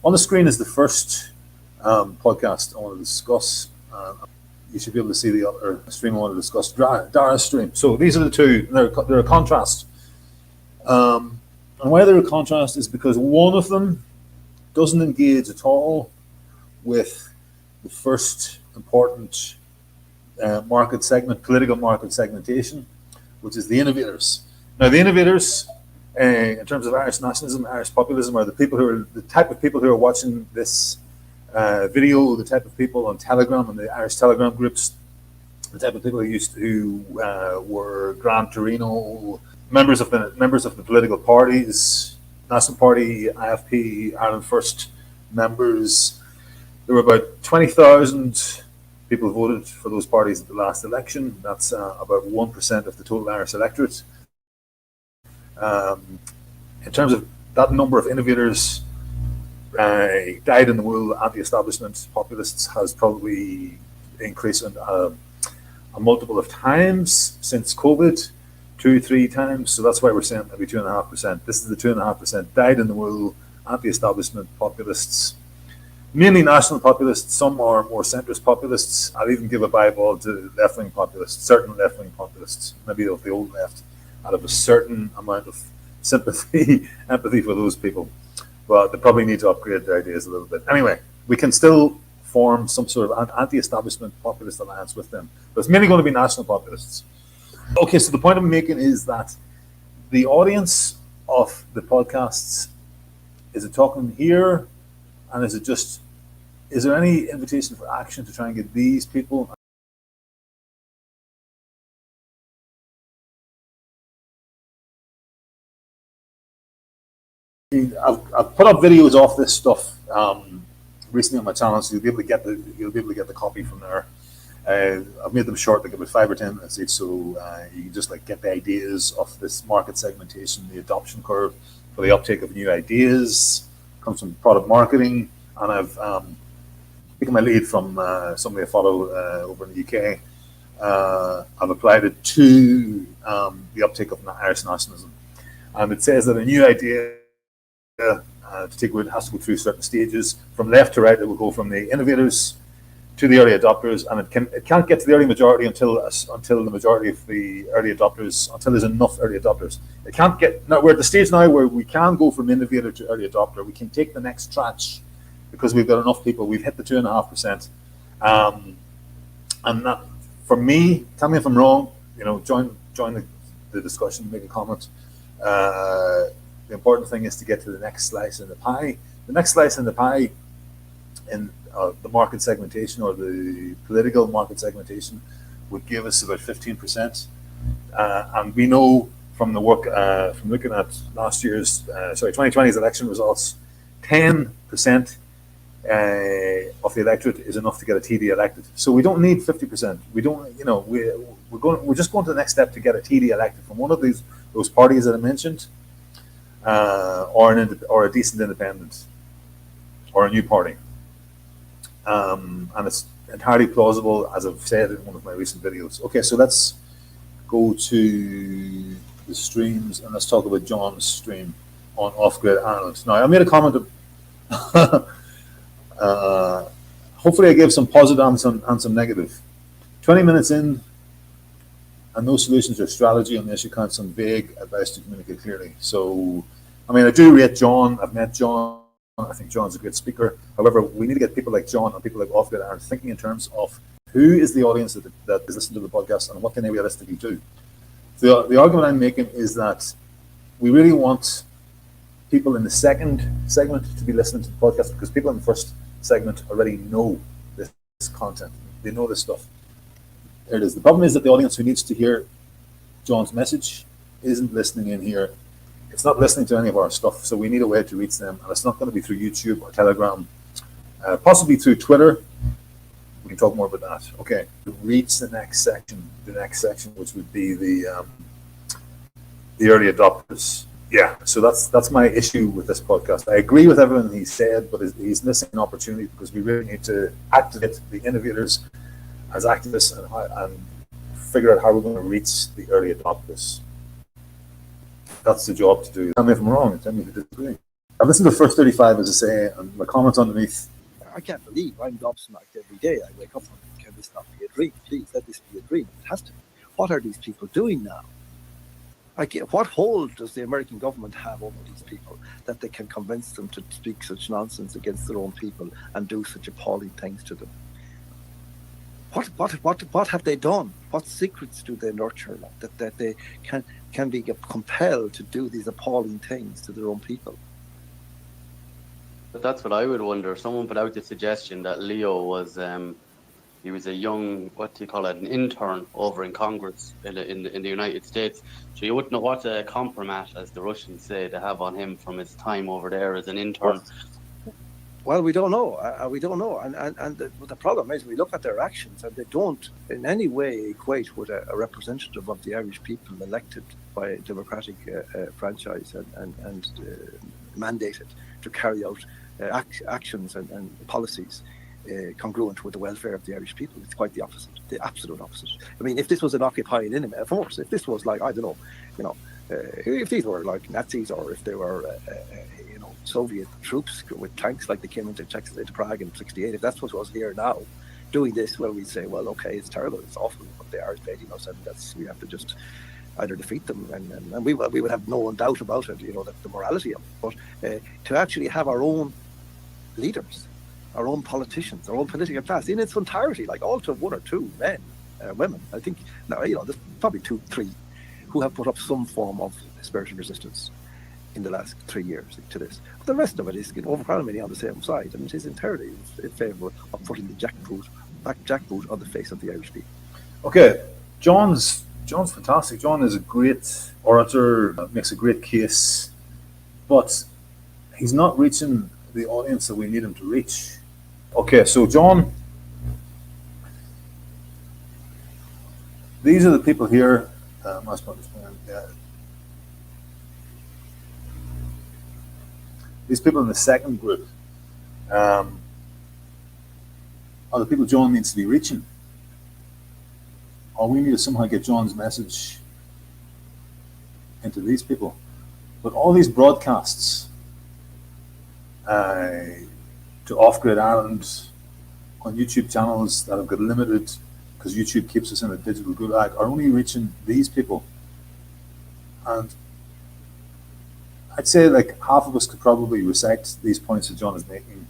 On the screen is the first podcast I want to discuss. You should be able to see the other stream I want to discuss, Dara's stream. So these are the two. They're a contrast. And why they're a contrast is because one of them doesn't engage at all with the first important market segment, political market segmentation, which is the innovators. Now, the innovators, in terms of Irish nationalism, Irish populism, are the type of people who are watching this video, the type of people on Telegram and the Irish Telegram groups, the type of people who were Gran Torino members of the political parties, National Party, IFP, Ireland First members. There were about 20,000 people voted for those parties at the last election. That's about 1% of the total Irish electorate. In terms of that number of innovators, dyed in the wool anti-establishment populists has probably increased a multiple of times since COVID, 2-3 times. So that's why we're saying maybe 2.5%. This is the 2.5% dyed in the wool anti-establishment populists, mainly national populists. Some are more centrist populists. I'll even give a Bible to left-wing populists, certain left-wing populists, maybe of the old left, out of a certain amount of sympathy, empathy for those people. But they probably need to upgrade their ideas a little bit. Anyway, we can still form some sort of anti-establishment populist alliance with them. But it's mainly going to be national populists. Okay, so the point I'm making is that the audience of the podcasts, is it talking here? And is there any invitation for action to try and get these people? I've put up videos of this stuff recently on my channel, so you'll be able to get the copy from there. I've made them short, like about 5 or 10 minutes each, so you can just get the ideas of this market segmentation, the adoption curve for the uptake of new ideas. Comes from product marketing, and I've taken my lead from somebody I follow over in the UK. I've applied it to the uptake of Irish nationalism, and it says that a new idea to take root has to go through certain stages. From left to right, it will go from the innovators to the early adopters, and it can't get to the early majority until the majority of the early adopters, until there's enough early adopters. It can't get. Now we're at the stage now where we can go from innovator to early adopter. We can take the next tranche because we've got enough people. We've hit the 2.5%, and that, for me, tell me if I'm wrong. Join the discussion, make a comment. The important thing is to get to the next slice in the pie. The next slice in the pie in the market segmentation, or the political market segmentation, would give us about 15%. And we know from the work, from looking at last year's, 2020's election results, 10% of the electorate is enough to get a TD elected. So we don't need 50%. We don't, we're just going to the next step to get a TD elected from one of those parties that I mentioned, or a decent independent, or a new party. And it's entirely plausible, as I've said in one of my recent videos. Okay, so let's go to the streams and let's talk about John's stream on Off-Grid Ireland. Now, I made a comment of, hopefully I gave some positive and some negative. 20 minutes in, and no solutions or strategy on the issue counts some vague advice to communicate clearly. So, I do rate John. I've met John. I think John's a great speaker. However, we need to get people like John and people like Off-Grid Ireland thinking in terms of who is the audience that is listening to the podcast and what can they realistically do. The argument I'm making is that we really want people in the second segment to be listening to the podcast, because people in the first segment already know this content. They know this stuff. There it is. The problem is that the audience who needs to hear John's message isn't listening in here. It's not listening to any of our stuff, so we need a way to reach them, and it's not going to be through YouTube or Telegram, possibly through Twitter. We can talk more about that. Okay, to reach the next section, which would be the early adopters. Yeah, so that's my issue with this podcast. I agree with everything he said, but he's missing an opportunity, because we really need to activate the innovators as activists and figure out how we're going to reach the early adopters. That's the job to do. Tell me if I'm wrong, tell me if you disagree. I've listened to the first 35, as I say, and my comments underneath. I can't believe I'm gobsmacked every day. I wake up and can this not be a dream? Please let this be a dream. It has to be. What are these people doing now? What hold does the American government have over these people that they can convince them to speak such nonsense against their own people and do such appalling things to them? What have they done? What secrets do they nurture that they can be compelled to do these appalling things to their own people? But that's what I would wonder. Someone put out the suggestion that Leo was he was a young, what do you call it, an intern over in Congress in the United States. So you wouldn't know what a compromat, as the Russians say, to have on him from his time over there as an intern. Well, we don't know. We don't know. And the problem is we look at their actions and they don't in any way equate with a representative of the Irish people elected by a democratic franchise and mandated to carry out actions and policies congruent with the welfare of the Irish people. It's quite the opposite, the absolute opposite. I mean, if this was an occupying enemy, of course, if this was like, I don't know, if these were like Nazis or if they were, Soviet troops with tanks like they came into Prague in '68, if that's what was here now, doing this, well, we'd say, well, okay, it's terrible, it's awful, but they are invading us, and we have to just either defeat them, and we would have no doubt about it, the morality of it. But to actually have our own leaders, our own politicians, our own political class in its entirety, like all to one or two men, women, I think, now, there's probably 2, 3 who have put up some form of spiritual resistance in the last 3 years to this. But the rest of it is overwhelmingly on the same side, and it is entirely in favour of putting the jackboot on the face of the Irish people. Okay, John's fantastic. John is a great orator, makes a great case, but he's not reaching the audience that we need him to reach. Okay, so John, these are the people here. These people in the second group are the people John needs to be reaching. Or we need to somehow get John's message into these people. But all these broadcasts to Off-Grid Ireland on YouTube channels that have got limited, because YouTube keeps us in a digital gulag, are only reaching these people. And I'd say like half of us could probably recite these points that John is making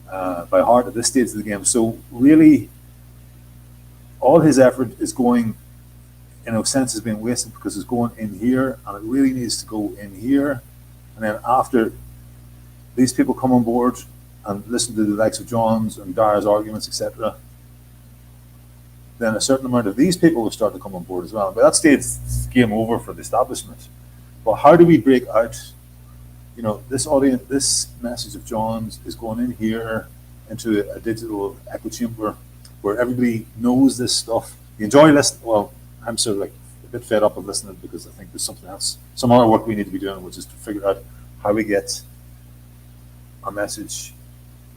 by heart at this stage of the game. So really, all his effort is going, in a sense, is being wasted because it's going in here, and it really needs to go in here. And then after these people come on board and listen to the likes of John's and Dara's arguments, etc., then a certain amount of these people will start to come on board as well. And by that stage, it's game over for the establishment. But how do we break out? This audience, this message of John's is going in here into a digital echo chamber where everybody knows this stuff. You enjoy listening. Well, I'm sort of like a bit fed up of listening because I think there's something else, some other work we need to be doing, which is to figure out how we get a message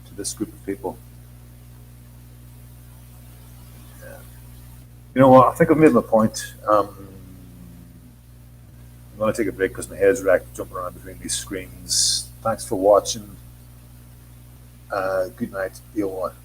to this group of people. You know what? I think I've made my point. I'm going to take a break because my head's wrecked jumping around between these screens. Thanks for watching. Good night. Be all right.